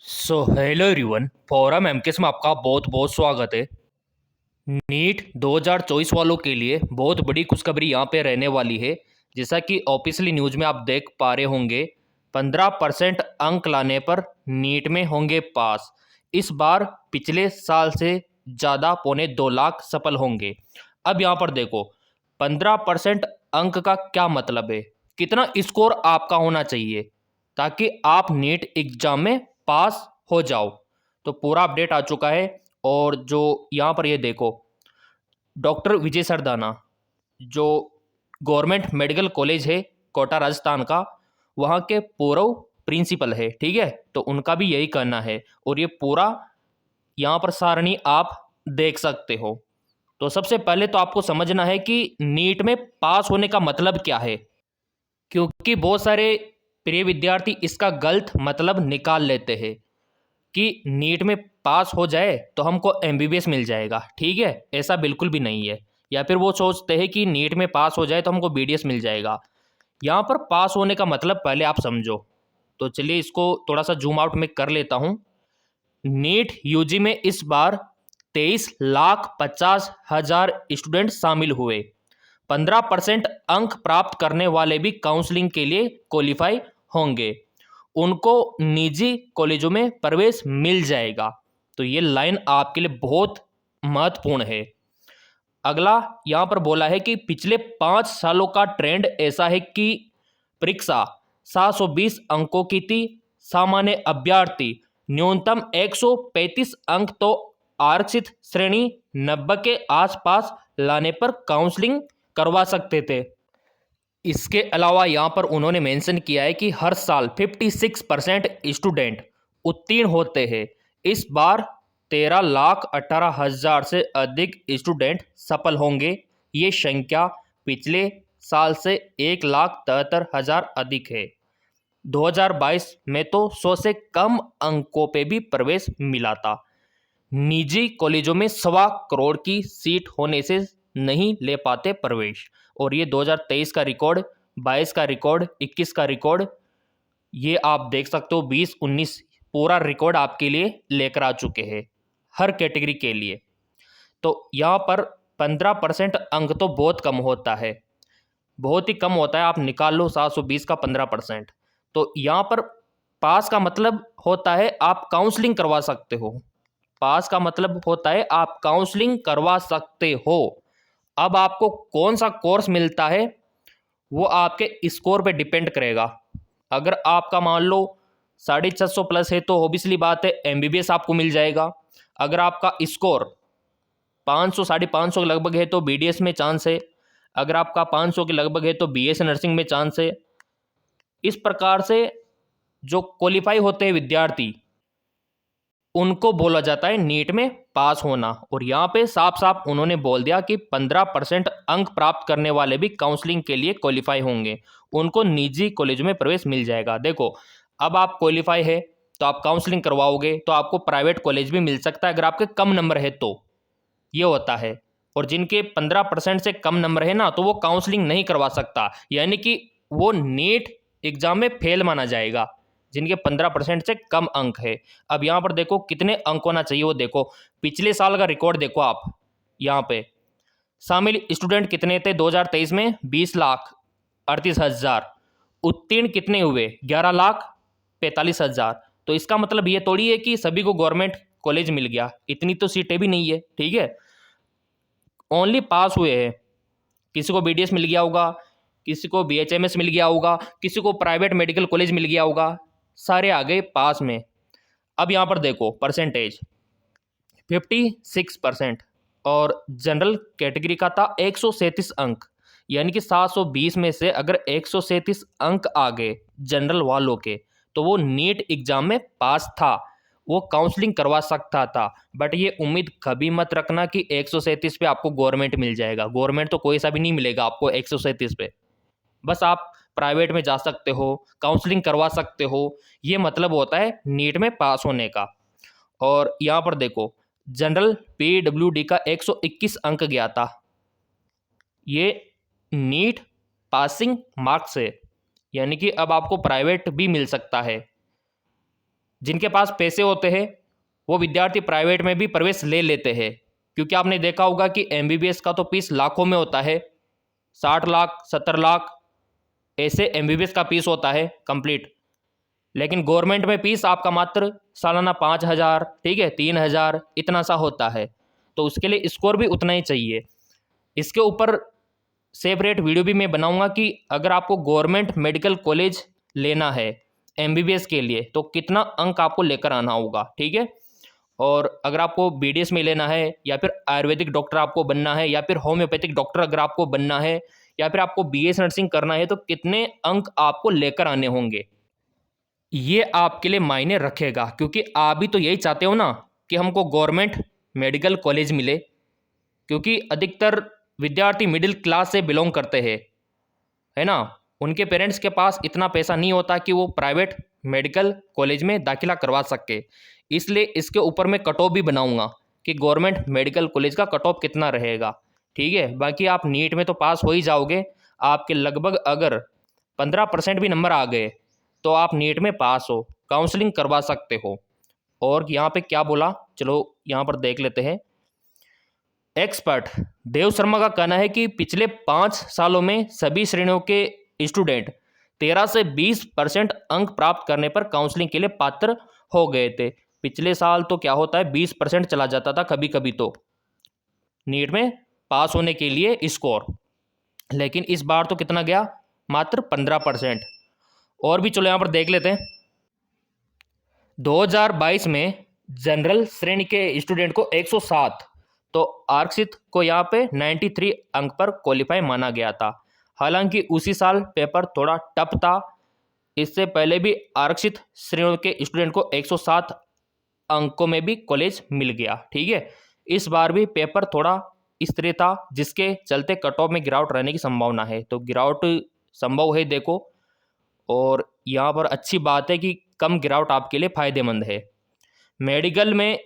Hello everyone, forum MKS में आपका बहुत बहुत स्वागत है। नीट 2024 वालों के लिए बहुत बड़ी खुशखबरी यहाँ पे रहने वाली है। जैसा कि ऑफिशियली न्यूज़ में आप देख पा रहे होंगे, 15% अंक लाने पर नीट में होंगे पास। इस बार पिछले साल से ज़्यादा 2.25 लाख सफल होंगे। अब यहाँ पर देखो, 15% अंक का क्या मतलब है, कितना स्कोर आपका होना चाहिए ताकि आप नीट एग्जाम में पास हो जाओ। तो पूरा अपडेट आ चुका है। और जो यहाँ पर ये देखो, डॉक्टर विजय सरदाना, जो गवर्नमेंट मेडिकल कॉलेज है कोटा राजस्थान का, वहाँ के पूर्व प्रिंसिपल है, ठीक है। तो उनका भी यही कहना है और ये पूरा यहाँ पर सारणी आप देख सकते हो। तो सबसे पहले तो आपको समझना है कि नीट में पास होने का मतलब क्या है, क्योंकि बहुत सारे प्रिय विद्यार्थी इसका गलत मतलब निकाल लेते हैं कि नीट में पास हो जाए तो हमको एमबीबीएस मिल जाएगा, ठीक है। ऐसा बिल्कुल भी नहीं है। या फिर वो सोचते हैं कि नीट में पास हो जाए तो हमको बीडीएस मिल जाएगा। यहाँ पर पास होने का मतलब पहले आप समझो। तो चलिए इसको थोड़ा सा जूम आउट में कर लेता हूँ। नीट यूजी में इस बार 23,50,000 स्टूडेंट शामिल हुए। 15% अंक प्राप्त करने वाले भी काउंसलिंग के लिए क्वालिफाई होंगे, उनको निजी कॉलेजों में प्रवेश मिल जाएगा। तो ये लाइन आपके लिए बहुत महत्वपूर्ण है। अगला यहाँ पर बोला है कि पिछले 5 सालों का ट्रेंड ऐसा है कि परीक्षा 720 अंकों की थी। सामान्य अभ्यर्थी न्यूनतम 135 अंक तो आरक्षित श्रेणी 90 के आसपास लाने पर काउंसलिंग करवा सकते थे। इसके अलावा यहाँ पर उन्होंने मेंशन किया है कि हर साल 56% स्टूडेंट उत्तीर्ण होते हैं। इस बार 13,18,000 से अधिक स्टूडेंट सफल होंगे। ये संख्या पिछले साल से 1,73,000 अधिक है। 2022 में तो 100 से कम अंकों पे भी प्रवेश मिला था। निजी कॉलेजों में 1.25 करोड़ की सीट होने से नहीं ले पाते प्रवेश। और ये 2023 का रिकॉर्ड, 22 का रिकॉर्ड, 21 का रिकॉर्ड, ये आप देख सकते हो। 20-19 पूरा रिकॉर्ड आपके लिए लेकर आ चुके हैं हर कैटेगरी के लिए। तो यहाँ पर 15% अंक तो बहुत कम होता है, बहुत ही कम होता है। आप निकाल लो 720 का 15%। तो यहाँ पर पास का मतलब होता है आप काउंसलिंग करवा सकते हो। पास का मतलब होता है आप काउंसलिंग करवा सकते हो। अब आपको कौन सा कोर्स मिलता है वो आपके स्कोर पे डिपेंड करेगा। अगर आपका मान लो 650 प्लस है तो ऑब्वियसली बात है एमबीबीएस आपको मिल जाएगा। अगर आपका स्कोर 500 550 के लगभग है तो बीडीएस में चांस है। अगर आपका 500 के लगभग है तो बीएससी नर्सिंग में चांस है। इस प्रकार से जो क्वालिफाई होते हैं विद्यार्थी, उनको बोला जाता है नीट में पास होना। और यहाँ पे साफ साफ उन्होंने बोल दिया कि 15% अंक प्राप्त करने वाले भी काउंसलिंग के लिए क्वालिफाई होंगे, उनको निजी कॉलेज में प्रवेश मिल जाएगा। देखो, अब आप क्वालिफाई है तो आप काउंसलिंग करवाओगे तो आपको प्राइवेट कॉलेज भी मिल सकता है अगर आपके कम नंबर है तो। ये होता है। और जिनके 15% से कम नंबर है ना, तो वो काउंसलिंग नहीं करवा सकता, यानी कि वो नीट एग्जाम में फेल माना जाएगा जिनके 15% से कम अंक है। अब यहाँ पर देखो कितने अंक होना चाहिए वो देखो। पिछले साल का रिकॉर्ड देखो आप। यहाँ पे शामिल स्टूडेंट कितने थे 2023 में? 20,38,000। उत्तीर्ण कितने हुए? 11,45,000। तो इसका मतलब ये थोड़ी है कि सभी को गवर्नमेंट कॉलेज मिल गया, इतनी तो सीटें भी नहीं है, ठीक है। ओनली पास हुए हैं। किसी को बीडीएस मिल गया होगा, किसी को बीएचएमएस मिल गया होगा, किसी को प्राइवेट मेडिकल कॉलेज मिल गया होगा, सारे आ गए पास में। अब यहाँ पर देखो परसेंटेज 56%। और जनरल कैटेगरी का था 137 अंक, यानी कि 720 में से अगर 137 अंक आ गए जनरल वालों के तो वो नीट एग्जाम में पास था, वो काउंसलिंग करवा सकता था। बट ये उम्मीद कभी मत रखना कि 137 पे आपको गवर्नमेंट मिल जाएगा। गवर्नमेंट तो कोई सा भी नहीं मिलेगा आपको 137 पे। बस आप प्राइवेट में जा सकते हो, काउंसलिंग करवा सकते हो, ये मतलब होता है नीट में पास होने का। और यहाँ पर देखो जनरल पीडब्ल्यूडी का 121 अंक गया था, ये नीट पासिंग मार्क्स है, यानी कि अब आपको प्राइवेट भी मिल सकता है। जिनके पास पैसे होते हैं वो विद्यार्थी प्राइवेट में भी प्रवेश ले लेते हैं, क्योंकि आपने देखा होगा कि एमबीबीएस का तो फीस लाखों में होता है, 60 लाख 70 लाख ऐसे एमबीबीएस का फीस होता है कंप्लीट। लेकिन गवर्नमेंट में फीस आपका मात्र सालाना 5,000, ठीक है, 3,000 इतना सा होता है, तो उसके लिए स्कोर भी उतना ही चाहिए। इसके ऊपर सेपरेट वीडियो भी मैं बनाऊंगा कि अगर आपको गवर्नमेंट मेडिकल कॉलेज लेना है एमबीबीएस के लिए तो कितना अंक आपको लेकर आना होगा, ठीक है। और अगर आपको बीडीएस में लेना है या फिर आयुर्वेदिक डॉक्टर आपको बनना है या फिर होम्योपैथिक डॉक्टर अगर आपको बनना है या फिर आपको बीएस नर्सिंग करना है तो कितने अंक आपको लेकर आने होंगे, ये आपके लिए मायने रखेगा। क्योंकि आप भी तो यही चाहते हो ना कि हमको गवर्नमेंट मेडिकल कॉलेज मिले, क्योंकि अधिकतर विद्यार्थी मिडिल क्लास से बिलोंग करते हैं, है ना। उनके पेरेंट्स के पास इतना पैसा नहीं होता कि वो प्राइवेट मेडिकल कॉलेज में दाखिला करवा सके। इसलिए इसके ऊपर मैं कट ऑफ भी बनाऊंगा कि गवर्नमेंट मेडिकल कॉलेज का कट ऑफ कितना रहेगा, ठीक है। बाकी आप नीट में तो पास हो ही जाओगे, आपके लगभग अगर 15% भी नंबर आ गए तो आप नीट में पास हो, काउंसलिंग करवा सकते हो। और यहाँ पे क्या बोला, चलो यहाँ पर देख लेते हैं। एक्सपर्ट देव शर्मा का कहना है कि पिछले 5 सालों में सभी श्रेणियों के स्टूडेंट 13 से 20% अंक प्राप्त करने पर काउंसलिंग के लिए पात्र हो गए थे। पिछले साल तो क्या होता है 20% चला जाता था कभी कभी तो नीट में पास होने के लिए स्कोर, लेकिन इस बार तो कितना गया, मात्र 15%। और भी चलो यहाँ पर देख लेते हैं। 2022 में जनरल श्रेणी के स्टूडेंट को 107, तो आरक्षित को यहाँ पे 93 अंक पर क्वालिफाई माना गया था। हालांकि उसी साल पेपर थोड़ा टफ था, इससे पहले भी आरक्षित श्रेणियों के स्टूडेंट को 107 अंकों में भी कॉलेज मिल गया, ठीक है। इस बार भी पेपर थोड़ा स्थिर था, जिसके चलते कट ऑफ में गिरावट रहने की संभावना है, तो गिरावट संभव है देखो। और यहाँ पर अच्छी बात है कि कम गिरावट आपके लिए फायदेमंद है। मेडिकल में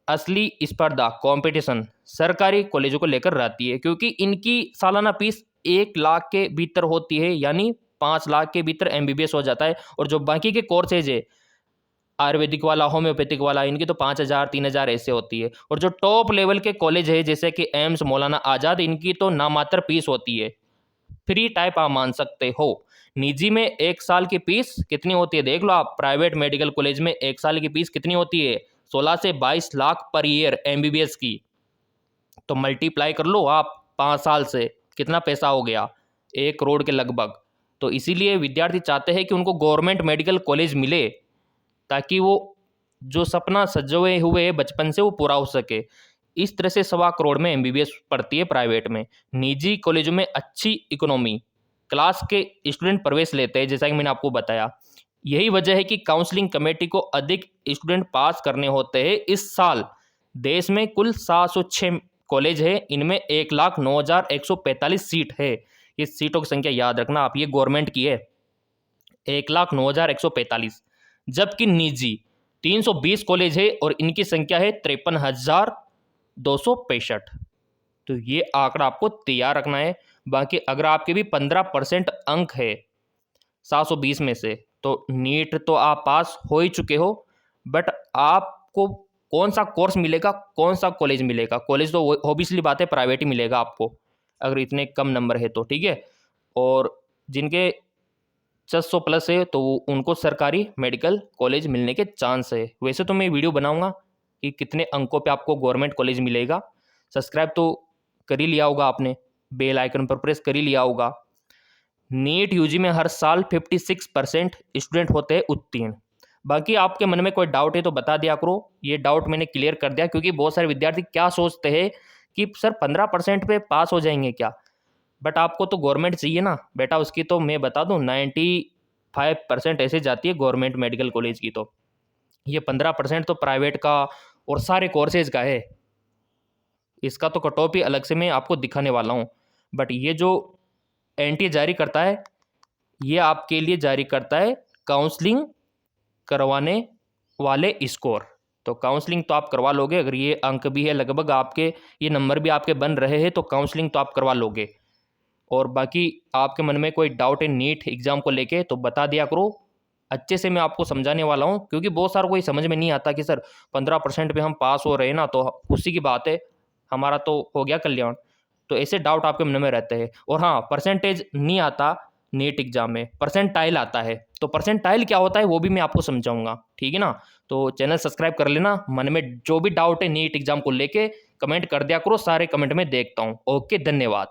असली स्पर्धा कंपटीशन सरकारी कॉलेजों को लेकर रहती है, क्योंकि इनकी सालाना फीस 1 लाख के भीतर होती है, यानी 5 लाख के भीतर एमबीबीएस हो जाता है। और जो बाकी के कोर्सेज है आयुर्वेदिक वाला, होम्योपैथिक वाला, इनकी तो 5,000 3,000 ऐसे होती है। और जो टॉप लेवल के कॉलेज है जैसे कि एम्स, मौलाना आज़ाद, इनकी तो नामात्र फीस होती है, फ्री टाइप आप मान सकते हो। निजी में 1 साल की फीस कितनी होती है देख लो आप, प्राइवेट मेडिकल कॉलेज में 1 साल की फीस कितनी होती है, 16 से 22 लाख पर ईयर एमबीबीएस की। तो मल्टीप्लाई कर लो आप 5 साल से, कितना पैसा हो गया, 1 करोड़ के लगभग। तो इसीलिए विद्यार्थी चाहते हैं कि उनको गवर्नमेंट मेडिकल कॉलेज मिले, ताकि वो जो सपना सजोए हुए बचपन से वो पूरा हो सके। इस तरह से 1.25 करोड़ में एमबीबीएस पढ़ती है प्राइवेट में। निजी कॉलेजों में अच्छी इकोनॉमी क्लास के स्टूडेंट प्रवेश लेते हैं, जैसा कि मैंने आपको बताया। यही वजह है कि काउंसलिंग कमेटी को अधिक स्टूडेंट पास करने होते हैं। इस साल देश में कुल 706 कॉलेज है, इनमें 1,09,145 सीट है। ये सीटों की संख्या याद रखना आप, ये गवर्नमेंट की है, 1,09,145। जबकि निजी 320 कॉलेज है और इनकी संख्या है 53,265। तो ये आंकड़ा आपको तैयार रखना है। बाकी अगर आपके भी 15% अंक है 720 में से, तो नीट तो आप पास हो ही चुके हो। बट आपको कौन सा कोर्स मिलेगा, कौन सा कॉलेज मिलेगा, कॉलेज तो ऑब्वियसली बात है प्राइवेट ही मिलेगा आपको अगर इतने कम नंबर है तो, ठीक है। और जिनके 600 प्लस है तो उनको सरकारी मेडिकल कॉलेज मिलने के चांस है। वैसे तो मैं वीडियो बनाऊंगा कि कितने अंकों पे आपको गवर्नमेंट कॉलेज मिलेगा। सब्सक्राइब तो कर ही लिया होगा आपने, बेल आइकन पर प्रेस कर ही लिया होगा। नीट यूजी में हर साल 56% स्टूडेंट होते हैं उत्तीर्ण। बाकी आपके मन में कोई डाउट है तो बता दिया करो, ये डाउट मैंने क्लियर कर दिया। क्योंकि बहुत सारे विद्यार्थी क्या सोचते हैं कि सर 15% पे पास हो जाएंगे क्या, बट आपको तो गवर्नमेंट चाहिए ना बेटा। उसकी तो मैं बता दूं 95% ऐसे जाती है गवर्नमेंट मेडिकल कॉलेज की। तो ये 15% तो प्राइवेट का और सारे कोर्सेज का है, इसका तो कट ऑफ ही अलग से मैं आपको दिखाने वाला हूँ। बट ये जो एनटीए जारी करता है, ये आपके लिए जारी करता है काउंसलिंग करवाने वाले स्कोर। तो काउंसलिंग तो आप करवा लोगे, अगर ये अंक भी है लगभग आपके, ये नंबर भी आपके बन रहे हैं, तो काउंसलिंग तो आप करवा लोगे। और बाकी आपके मन में कोई डाउट है नीट एग्ज़ाम को लेके तो बता दिया करो, अच्छे से मैं आपको समझाने वाला हूँ, क्योंकि बहुत सारा कोई समझ में नहीं आता कि सर 15% पे हम पास हो रहे हैं ना, तो खुशी की बात है, हमारा तो हो गया कल्याण। तो ऐसे डाउट आपके मन में रहते हैं। और हाँ, परसेंटेज नहीं आता नीट एग्जाम में, परसेंटाइल आता है। तो परसेंटाइल क्या होता है वो भी मैं आपको समझाऊंगा, ठीक है ना। तो चैनल सब्सक्राइब कर लेना। मन में जो भी डाउट है नीट एग्जाम को लेके कमेंट कर दिया करो, सारे कमेंट में देखता हूँ। ओके, धन्यवाद।